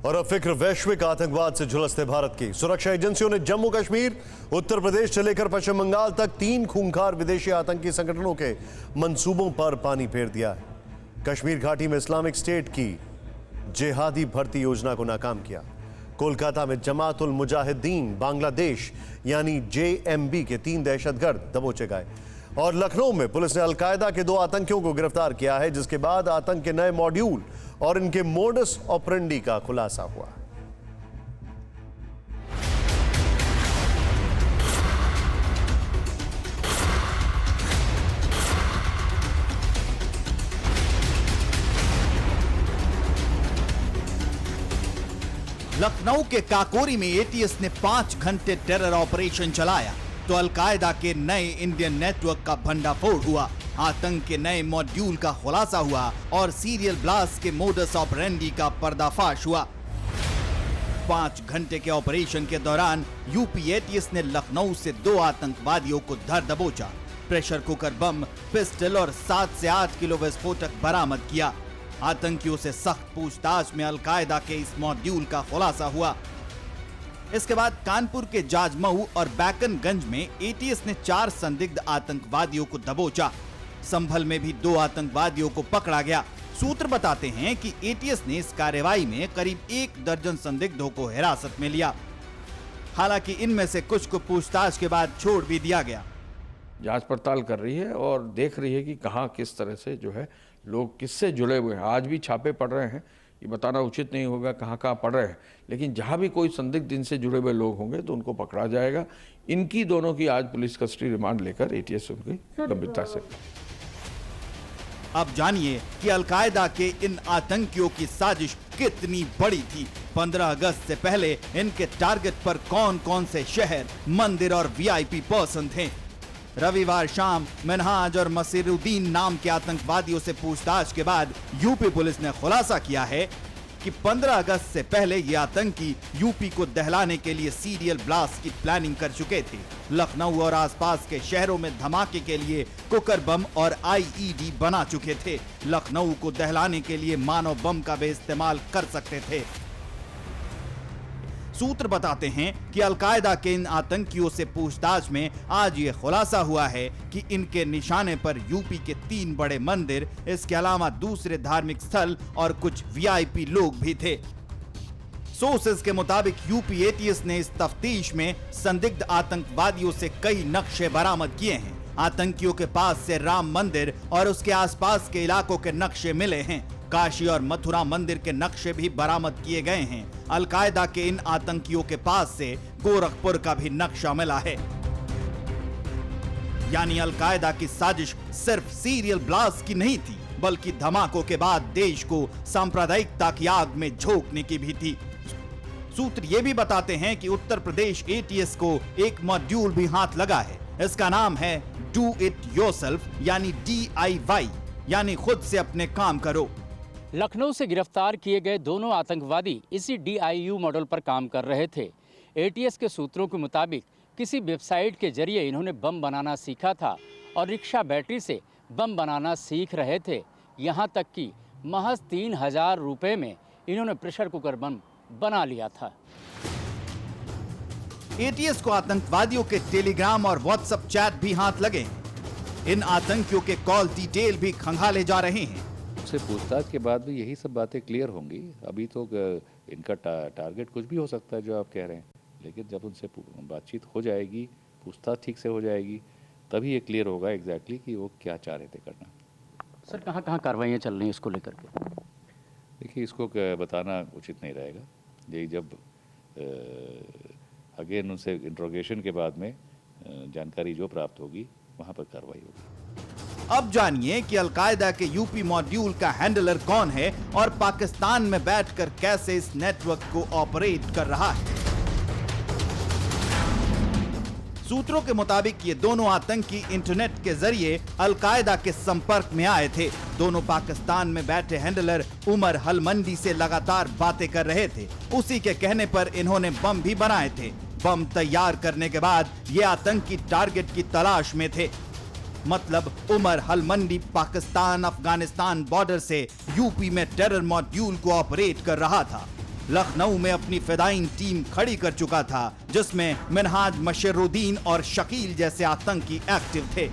और अब फिक्र वैश्विक आतंकवाद से झुलसते भारत की। सुरक्षा एजेंसियों ने जम्मू कश्मीर, उत्तर प्रदेश से लेकर पश्चिम बंगाल तक 3 खूंखार विदेशी आतंकी संगठनों के मंसूबों पर पानी फेर दिया है। कश्मीर घाटी में इस्लामिक स्टेट की जिहादी भर्ती योजना को नाकाम किया। कोलकाता में जमात उल मुजाहिदीन बांग्लादेश यानी JMB के 3 दहशतगर्द दबोचे गए और लखनऊ में पुलिस ने अलकायदा के 2 आतंकियों को गिरफ्तार किया है, जिसके बाद आतंक के नए मॉड्यूल और इनके मोडस ऑपरेंडी का खुलासा हुआ। लखनऊ के काकोरी में ATS ने 5 घंटे टेरर ऑपरेशन चलाया तो अलकायदा के नए इंडियन नेटवर्क का भंडाफोड़ हुआ, आतंक के नए मॉड्यूल का खुलासा हुआ और सीरियल ब्लास्ट के मोडस ऑपरेंडी का पर्दाफाश हुआ। 5 घंटे के ऑपरेशन के दौरान यूपी ATS ने लखनऊ से 2 आतंकवादियों को धर दबोचा, प्रेशर कुकर बम, पिस्टल और 7 से 8 किलो विस्फोटक बरामद किया। आतंकियों से सख्त पूछताछ में अलकायदा के इस मॉड्यूल का खुलासा हुआ। इसके बाद कानपुर के जाजमऊ और बैकनगंज में ATS ने 4 संदिग्ध आतंकवादियों को दबोचा। संभल में भी 2 आतंकवादियों को पकड़ा गया। सूत्र बताते हैं कि ATS ने इस कार्रवाई में करीब 1 दर्जन संदिग्धों को हिरासत में लिया। हालांकि इनमें से कुछ को पूछताछ के बाद छोड़ भी दिया गया। जांच पड़ताल कर रही है और देख रही है कि कहां किस तरह से जो है लोग किससे जुड़े हुए हैं। आज भी छापे पड़ रहे हैं, ये बताना उचित नहीं होगा कहां कहां पड़ रहे हैं, लेकिन जहां भी कोई संदिग्ध इनसे जुड़े हुए लोग होंगे तो उनको पकड़ा जाएगा। इनकी दोनों की आज पुलिस कस्टडी रिमांड लेकर ATS उनकी गंभीरता से। अब जानिए कि अलकायदा के इन आतंकियों की साजिश कितनी बड़ी थी। 15 अगस्त से पहले इनके टारगेट पर कौन कौन से शहर, मंदिर और VIP पर्सन थे। रविवार शाम मिनहाज और मसीरुद्दीन नाम के आतंकवादियों से पूछताछ के बाद यूपी पुलिस ने खुलासा किया है कि 15 अगस्त से पहले ये आतंकी यूपी को दहलाने के लिए सीरियल ब्लास्ट की प्लानिंग कर चुके थे। लखनऊ और आसपास के शहरों में धमाके के लिए कुकर बम और IED बना चुके थे। लखनऊ को दहलाने के लिए मानव बम का भी इस्तेमाल कर सकते थे। सूत्र बताते हैं कि अलकायदा के इन आतंकियों से पूछताछ में आज ये खुलासा हुआ है कि इनके निशाने पर यूपी के 3 बड़े मंदिर, इसके अलावा दूसरे धार्मिक स्थल और कुछ VIP लोग भी थे। सोर्सेज के मुताबिक यूपी ATS ने इस तफ्तीश में संदिग्ध आतंकवादियों से कई नक्शे बरामद किए हैं। आतंकियों के पास से राम मंदिर और उसके आसपास के इलाकों के नक्शे मिले हैं। काशी और मथुरा मंदिर के नक्शे भी बरामद किए गए हैं। अलकायदा के इन आतंकियों के पास से गोरखपुर का भी नक्शा मिला है। यानी अलकायदा की साजिश सिर्फ सीरियल ब्लास्ट की नहीं थी, बल्कि धमाकों के बाद देश को सांप्रदायिकता की आग में झोंकने की भी थी। सूत्र ये भी बताते हैं कि उत्तर प्रदेश ATS को एक मॉड्यूल भी हाथ लगा है। इसका नाम है डू इट योरसेल्फ यानी DIY, यानी खुद से अपने काम करो। लखनऊ से गिरफ्तार किए गए दोनों आतंकवादी इसी DIU मॉडल पर काम कर रहे थे। ATS के सूत्रों के मुताबिक किसी वेबसाइट के जरिए इन्होंने बम बनाना सीखा था और रिक्शा बैटरी से बम बनाना सीख रहे थे। यहाँ तक कि महज 3000 रुपये में इन्होंने प्रेशर कुकर बम बना लिया था। ATS को आतंकवादियों के टेलीग्राम और WhatsApp चैट भी हाथ लगे। इन आतंकियों के कॉल डिटेल भी खंगाले जा रहे हैं। से पूछताछ के बाद भी यही सब बातें क्लियर होंगी। अभी तो इनका टारगेट कुछ भी हो सकता है जो आप कह रहे हैं, लेकिन जब उनसे बातचीत हो जाएगी, पूछताछ ठीक से हो जाएगी, तभी ये क्लियर होगा एग्जैक्टली कि वो क्या चाह रहे थे करना। सर कहाँ कहाँ कार्रवाइयाँ चल रही हैं इसको लेकर के? देखिए, इसको बताना उचित नहीं रहेगा। यही जब अगेन उनसे इंट्रोगेशन के बाद में जानकारी जो प्राप्त होगी वहाँ पर कार्रवाई होगी। अब जानिए कि अलकायदा के यूपी मॉड्यूल का हैंडलर कौन है और पाकिस्तान में बैठकर कैसे इस नेटवर्क को ऑपरेट कर रहा है। सूत्रों के मुताबिक ये दोनों आतंकी इंटरनेट के जरिए अलकायदा के संपर्क में आए थे। दोनों पाकिस्तान में बैठे हैंडलर उमर हलमंडी से लगातार बातें कर रहे थे। उसी के कहने पर इन्होंने बम भी बनाए थे। बम तैयार करने के बाद ये आतंकी टारगेट की तलाश में थे। मतलब उमर हलमंडी पाकिस्तान अफगानिस्तान बॉर्डर से यूपी में टेरर मॉड्यूल को ऑपरेट कर रहा था। लखनऊ में अपनी फिदाइन टीम खड़ी कर चुका था, जिसमें मिनहाज मशरुद्दीन और शकील जैसे आतंकी एक्टिव थे।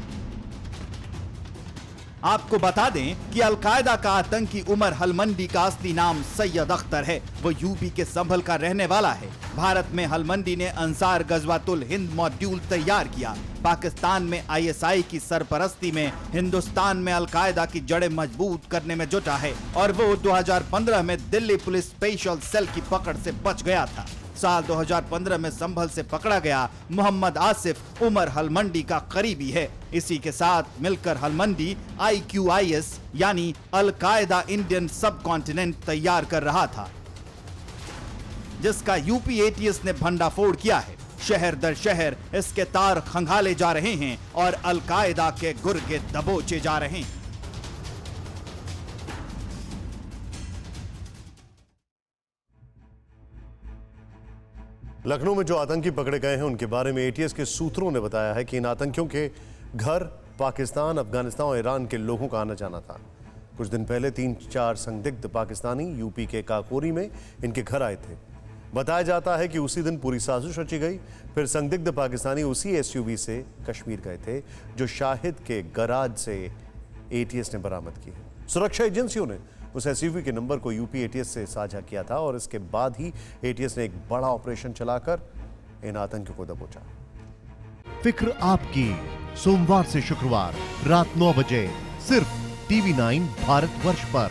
आपको बता दें कि अलकायदा का आतंकी उमर हलमंडी का असली नाम सैयद अख्तर है। वो यूपी के संभल का रहने वाला है। भारत में हलमंडी ने अंसार गजवातुल हिंद मॉड्यूल तैयार किया। पाकिस्तान में आईएसआई की सरपरस्ती में हिंदुस्तान में अलकायदा की जड़ें मजबूत करने में जुटा है और वो 2015 में दिल्ली पुलिस स्पेशल सेल की पकड़ से बच गया था। साल 2015 में संभल से पकड़ा गया मोहम्मद आसिफ उमर हलमंडी का करीबी है। इसी के साथ मिलकर हलमंडी IQIS यानी अलकायदा इंडियन सब कॉन्टिनेंट तैयार कर रहा था, जिसका यूपी ATS ने भंडाफोड़ किया है। शहर दर शहर इसके तार खंगाले जा रहे हैं और अलकायदा के गुर्गे दबोचे जा रहे हैं। लखनऊ में जो आतंकी पकड़े गए हैं उनके बारे में ATS के सूत्रों ने बताया है कि इन आतंकियों के घर पाकिस्तान, अफगानिस्तान और ईरान के लोगों का आना जाना था। कुछ दिन पहले 3-4 संदिग्ध पाकिस्तानी यूपी के काकोरी में इनके घर आए थे। बताया जाता है कि उसी दिन पूरी साजिश रची गई। फिर संदिग्ध पाकिस्तानी उसी SUV से कश्मीर गए थे जो शाहिद के गराज से ATS ने बरामद की है। सुरक्षा एजेंसियों ने उस SUV के नंबर को यूपी ATS से साझा किया था और इसके बाद ही ATS ने एक बड़ा ऑपरेशन चलाकर इन आतंकियों को दबोचा। फिक्र आपकी, सोमवार से शुक्रवार रात 9 बजे सिर्फ TV9 भारतवर्ष पर।